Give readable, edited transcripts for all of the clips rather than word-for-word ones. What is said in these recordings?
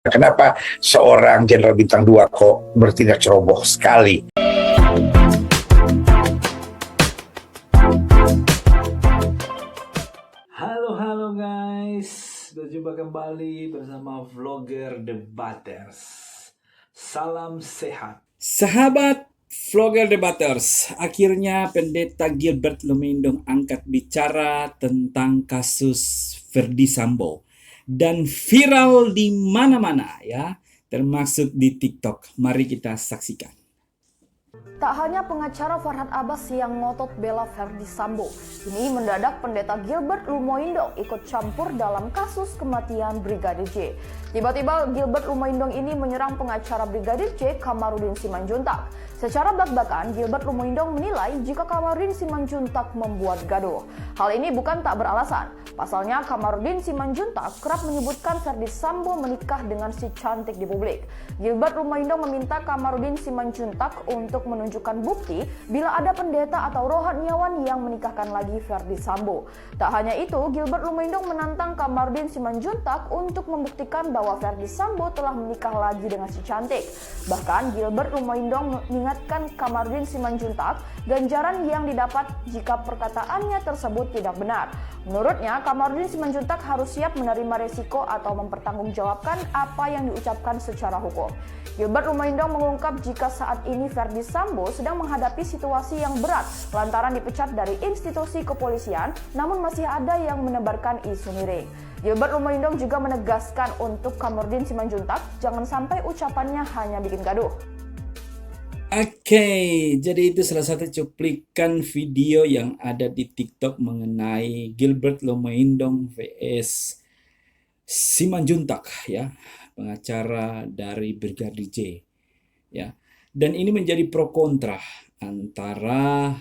Kenapa seorang jenderal bintang 2 kok bertindak ceroboh sekali? Halo guys, berjumpa kembali bersama vlogger Debaters. Salam sehat. Sahabat vlogger Debaters, akhirnya Pendeta Gilbert Lumindong angkat bicara tentang kasus Ferdy Sambo dan viral di mana-mana ya, termasuk di TikTok. Mari kita saksikan. Tak hanya pengacara Farhad Abbas yang ngotot bela Ferdy Sambo, kini mendadak Pendeta Gilbert Lumoindong ikut campur dalam kasus kematian Brigadir J. Tiba-tiba Gilbert Lumoindong ini menyerang pengacara Brigadir J, Kamarudin Simanjuntak. Secara belak-belakan, Gilbert Lumoindong menilai jika Kamarudin Simanjuntak membuat gaduh. Hal ini bukan tak beralasan. Pasalnya, Kamarudin Simanjuntak kerap menyebutkan Ferdy Sambo menikah dengan si cantik di publik. Gilbert Lumoindong meminta Kamarudin Simanjuntak untuk menunjukkan bukti bila ada pendeta atau rohaniawan yang menikahkan lagi Ferdy Sambo. Tak hanya itu, Gilbert Lumoindong menantang Kamarudin Simanjuntak untuk membuktikan bahwa Ferdy Sambo telah menikah lagi dengan si cantik. Bahkan Gilbert Lumoindong mengingatkan Kamarudin Simanjuntak ganjaran yang didapat jika perkataannya tersebut tidak benar. Menurutnya, Kamarudin Simanjuntak harus siap menerima resiko atau mempertanggungjawabkan apa yang diucapkan secara hukum. Gilbert Lumoindong mengungkap jika saat ini Ferdy Sambo sedang menghadapi situasi yang berat lantaran dipecat dari institusi kepolisian, namun masih ada yang menebarkan isu miring. Gilbert Lumoindong juga menegaskan untuk Kamarudin Simanjuntak jangan sampai ucapannya hanya bikin gaduh. Oke, jadi itu salah satu cuplikan video yang ada di TikTok mengenai Gilbert Lumoindong vs Simanjuntak ya, pengacara dari Brigadir J ya. Dan ini menjadi pro kontra antara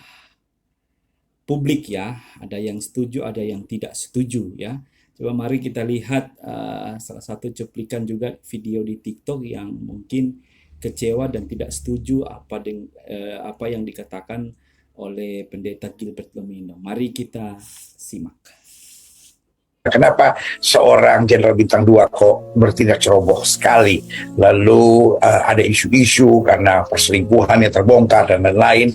publik ya, ada yang setuju, ada yang tidak setuju ya. Coba mari kita lihat salah satu cuplikan juga video di TikTok yang mungkin kecewa dan tidak setuju apa yang dikatakan oleh Pendeta Gilbert Lumindong. Mari kita simak. Kenapa seorang jenderal bintang 2 kok bertindak ceroboh sekali? Lalu ada isu-isu karena perselingkuhan yang terbongkar dan lain-lain.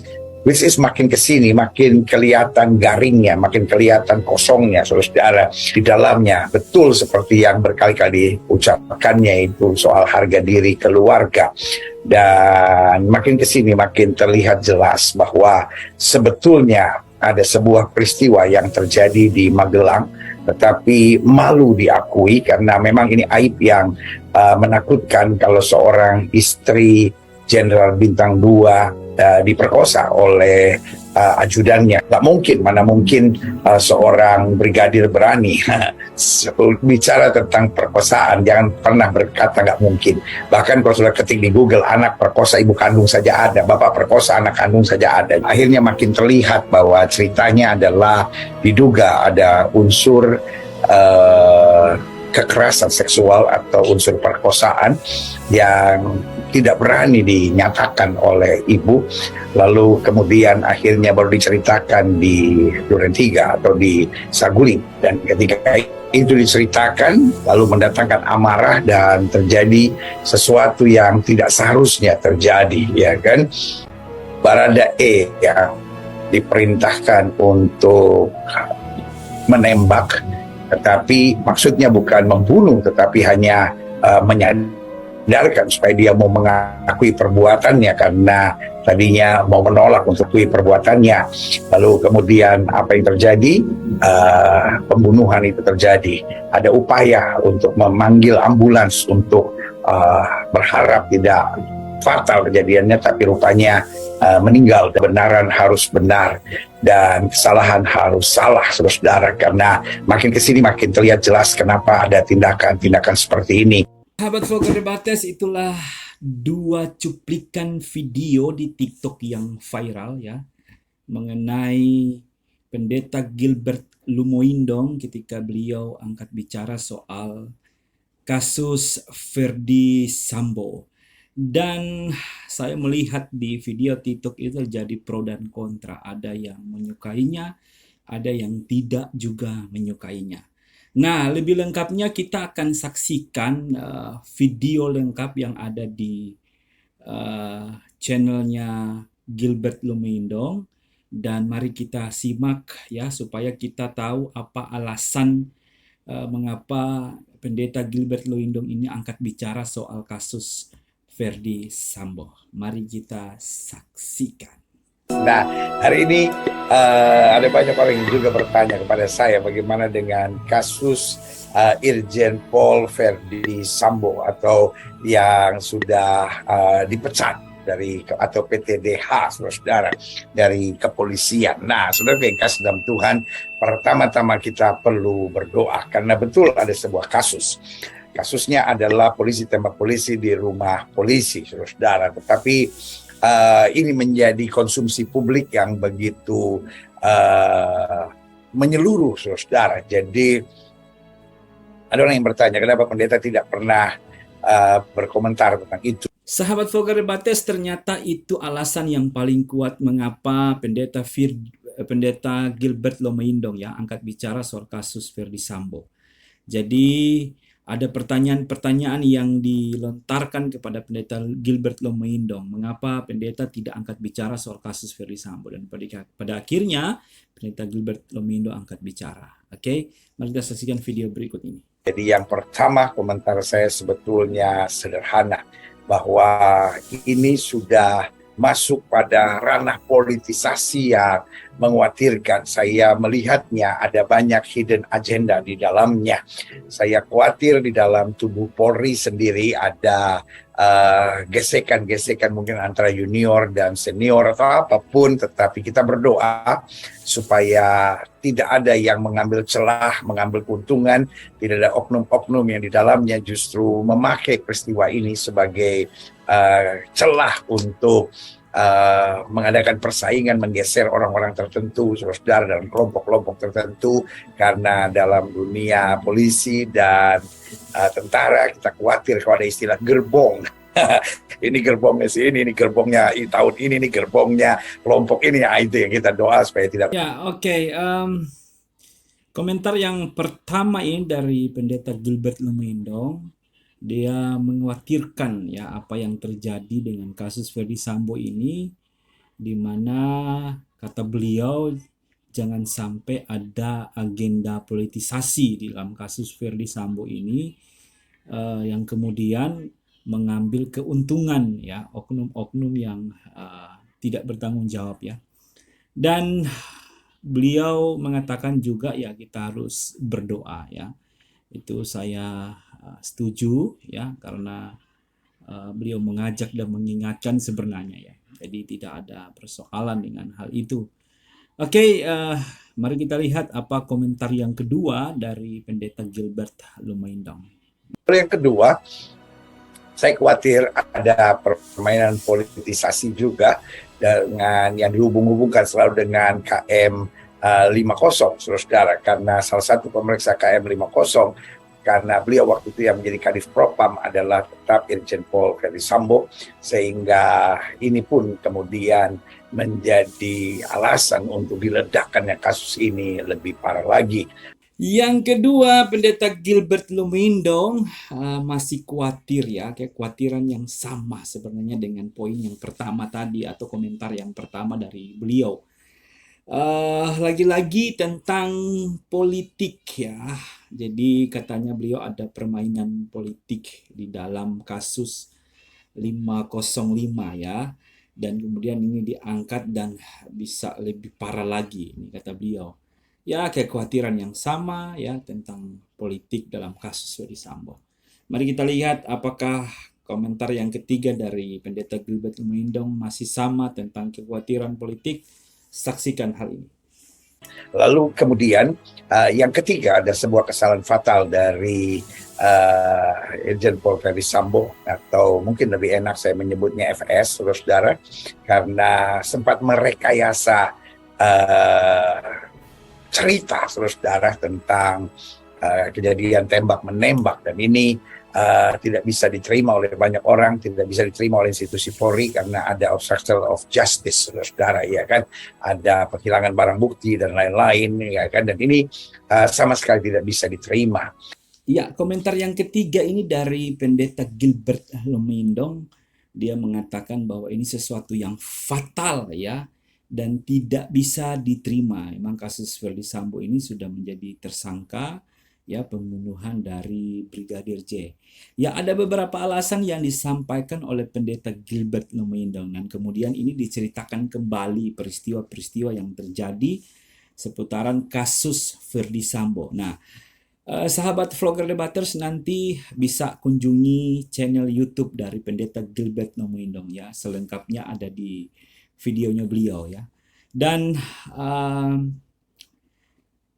Which is makin kesini, makin kelihatan garingnya, makin kelihatan kosongnya, saudara, di dalamnya. Betul seperti yang berkali-kali ucapkannya itu soal harga diri keluarga. Dan makin kesini, makin terlihat jelas bahwa sebetulnya ada sebuah peristiwa yang terjadi di Magelang, tetapi malu diakui karena memang ini aib yang menakutkan kalau seorang istri jenderal bintang 2 diperkosa oleh ajudannya. Nggak mungkin, mana mungkin seorang brigadir berani bicara tentang perkosaan. Jangan pernah berkata nggak mungkin. Bahkan kalau sudah ketik di Google, anak perkosa ibu kandung saja ada, bapak perkosa anak kandung saja ada. Akhirnya makin terlihat bahwa ceritanya adalah diduga ada unsur kekerasan seksual atau unsur perkosaan yang tidak berani dinyatakan oleh ibu, lalu kemudian akhirnya baru diceritakan di Duren 3 atau di Saguling, dan ketika itu diceritakan lalu mendatangkan amarah dan terjadi sesuatu yang tidak seharusnya terjadi, ya kan. Baradae yang diperintahkan untuk menembak, tetapi maksudnya bukan membunuh, tetapi hanya menyadarkan supaya dia mau mengakui perbuatannya karena tadinya mau menolak untuk mengakui perbuatannya. Lalu kemudian apa yang terjadi? Pembunuhan itu terjadi. Ada upaya untuk memanggil ambulans untuk berharap tidak fatal kejadiannya, tapi rupanya meninggal. Kebenaran harus benar dan kesalahan harus salah, saudara, karena makin kesini makin terlihat jelas kenapa ada tindakan-tindakan seperti ini. Sahabat vlogger Debaters, itulah 2 cuplikan video di TikTok yang viral ya, mengenai Pendeta Gilbert Lumoindong ketika beliau angkat bicara soal kasus Ferdy Sambo. Dan saya melihat di video TikTok itu jadi pro dan kontra. Ada yang menyukainya, ada yang tidak juga menyukainya. Nah, lebih lengkapnya kita akan saksikan video lengkap yang ada di uh, channelnya Gilbert Lumindong, dan mari kita simak ya supaya kita tahu apa alasan mengapa Pendeta Gilbert Lumindong ini angkat bicara soal kasus Verdi Sambo. Mari kita saksikan. Nah, hari ini ada banyak orang yang juga bertanya kepada saya bagaimana dengan kasus Irjen Paul Verdi Sambo atau yang sudah dipecat dari atau PTDH, saudara, dari kepolisian. Nah, saudara yang kasih dalam Tuhan, pertama-tama kita perlu berdoa karena betul ada sebuah kasus. Kasusnya adalah polisi tembak polisi di rumah polisi, saudara. Tetapi ini menjadi konsumsi publik yang begitu menyeluruh, saudara. Jadi ada orang yang bertanya kenapa pendeta tidak pernah berkomentar tentang itu. Sahabat Vlogger Debates, ternyata itu alasan yang paling kuat mengapa pendeta Gilbert Lumindong ya angkat bicara soal kasus Verdi Sambo. Jadi ada pertanyaan-pertanyaan yang dilontarkan kepada pendeta Gilbert Lumindong, mengapa pendeta tidak angkat bicara soal kasus Verdi Sambo, dan pada akhirnya pendeta Gilbert Lumindong angkat bicara. Oke, mari kita saksikan video berikut ini. Jadi yang pertama, komentar saya sebetulnya sederhana, bahwa ini sudah masuk pada ranah politisasi yang mengkhawatirkan. Saya melihatnya ada banyak hidden agenda di dalamnya. Saya khawatir di dalam tubuh Polri sendiri ada gesekan-gesekan mungkin antara junior dan senior atau apapun, tetapi kita berdoa supaya tidak ada yang mengambil celah, mengambil keuntungan, tidak ada oknum-oknum yang di dalamnya justru memakai peristiwa ini sebagai celah untuk mengadakan persaingan, menggeser orang-orang tertentu, saudara, dalam kelompok-kelompok tertentu, karena dalam dunia polisi dan tentara kita khawatir kalau ada istilah gerbong. Ini gerbongnya sini, ini gerbongnya tahun ini gerbongnya kelompok ini. Itu yang kita doa supaya tidak. Ya, oke. Komentar yang pertama ini dari pendeta Gilbert Lumindong. Dia mengkhawatirkan ya apa yang terjadi dengan kasus Verdi Sambo ini, di mana kata beliau jangan sampai ada agenda politisasi di dalam kasus Verdi Sambo ini yang kemudian mengambil keuntungan ya oknum-oknum yang tidak bertanggung jawab ya. Dan beliau mengatakan juga ya kita harus berdoa ya. Itu saya setuju ya, karena beliau mengajak dan mengingatkan sebenarnya ya. Jadi tidak ada persoalan dengan hal itu. Oke, mari kita lihat apa komentar yang kedua dari pendeta Gilbert Lumindong. Yang kedua, saya khawatir ada permainan politisasi juga dengan yang dihubung-hubungkan selalu dengan KM 50, saudara, karena salah satu pemeriksa KM 50, karena beliau waktu itu yang menjadi Kadif Propam adalah tetap Irjen Paul Verdi Sambo, sehingga ini pun kemudian menjadi alasan untuk diledakkannya kasus ini lebih parah lagi. Yang kedua, pendeta Gilbert Lumindong masih khawatir ya, kayak kekhawatiran yang sama sebenarnya dengan poin yang pertama tadi atau komentar yang pertama dari beliau. Lagi-lagi tentang politik ya. Jadi katanya beliau ada permainan politik di dalam kasus 505 ya. Dan kemudian ini diangkat dan bisa lebih parah lagi, ini kata beliau. Ya, kekhawatiran yang sama ya tentang politik dalam kasus Verdi Sambo. Mari kita lihat apakah komentar yang ketiga dari pendeta Gilbert Lumindong masih sama tentang kekhawatiran politik. Saksikan hal ini. Lalu kemudian yang ketiga, ada sebuah kesalahan fatal dari Irjen Paul Verdi Sambo, atau mungkin lebih enak saya menyebutnya FS, saudara, karena sempat merekayasa cerita, saudara, tentang kejadian tembak-menembak, dan ini tidak bisa diterima oleh banyak orang, tidak bisa diterima oleh institusi Polri karena ada obstruction of justice, saudara, ya kan, ada penghilangan barang bukti dan lain-lain, ya kan, dan ini sama sekali tidak bisa diterima. Ya, komentar yang ketiga ini dari Pendeta Gilbert Lumindong. Dia mengatakan bahwa ini sesuatu yang fatal ya dan tidak bisa diterima. Memang kasus Verdi Sambo ini sudah menjadi tersangka ya pembunuhan dari Brigadir J. Ya, ada beberapa alasan yang disampaikan oleh Pendeta Gilbert Lumindong dan kemudian ini diceritakan kembali peristiwa-peristiwa yang terjadi seputaran kasus Verdi Sambo. Nah, sahabat Vlogger Debaters nanti bisa kunjungi channel YouTube dari Pendeta Gilbert Lumindong ya. Selengkapnya ada di videonya beliau ya. Dan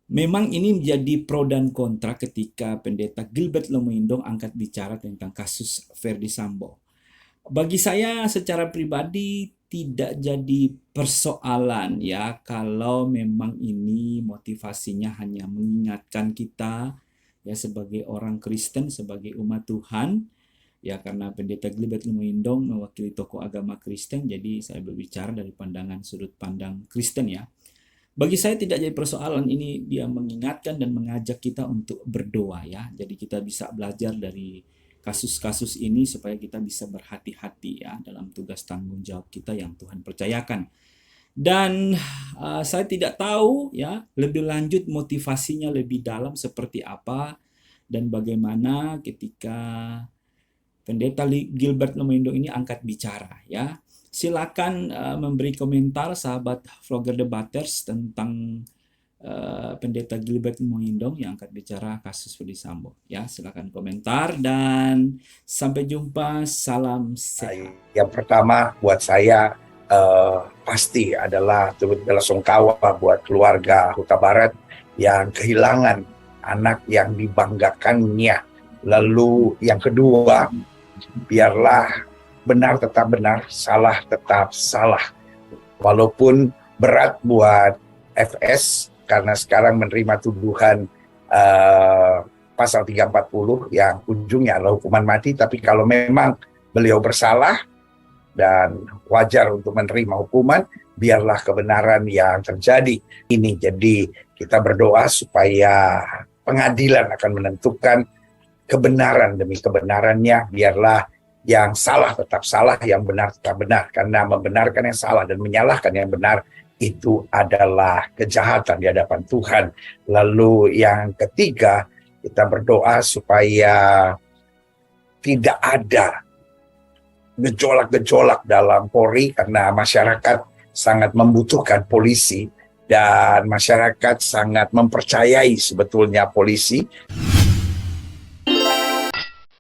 memang ini menjadi pro dan kontra ketika Pendeta Gilbert Lumindong angkat bicara tentang kasus Verdi Sambo. Bagi saya secara pribadi tidak jadi persoalan ya kalau memang ini motivasinya hanya mengingatkan kita ya sebagai orang Kristen, sebagai umat Tuhan ya, karena Pendeta Gilbert Lumindong mewakili tokoh agama Kristen, jadi saya berbicara dari pandangan sudut pandang Kristen ya. Bagi saya tidak jadi persoalan, ini dia mengingatkan dan mengajak kita untuk berdoa ya. Jadi kita bisa belajar dari kasus-kasus ini supaya kita bisa berhati-hati ya dalam tugas tanggung jawab kita yang Tuhan percayakan. Dan saya tidak tahu ya lebih lanjut motivasinya lebih dalam seperti apa dan bagaimana ketika Pendeta Gilbert Lumindong ini angkat bicara ya. Silakan memberi komentar sahabat Vlogger Debaters tentang Pendeta Gilbert Lumindong yang angkat bicara kasus Verdi Sambo ya. Silakan komentar dan sampai jumpa, salam sehat. Yang pertama buat saya pasti adalah turut belasungkawa buat keluarga Huta Barat yang kehilangan anak yang dibanggakannya. Lalu yang kedua, biarlah benar tetap benar, salah tetap salah. Walaupun berat buat FS karena sekarang menerima tuduhan pasal 340 yang ujungnya adalah hukuman mati, tapi kalau memang beliau bersalah dan wajar untuk menerima hukuman, biarlah kebenaran yang terjadi ini. Jadi kita berdoa supaya pengadilan akan menentukan kebenaran demi kebenarannya, biarlah yang salah tetap salah, yang benar tetap benar, karena membenarkan yang salah dan menyalahkan yang benar itu adalah kejahatan di hadapan Tuhan. Lalu yang ketiga, kita berdoa supaya tidak ada gejolak-gejolak dalam Polri karena masyarakat sangat membutuhkan polisi dan masyarakat sangat mempercayai sebetulnya polisi.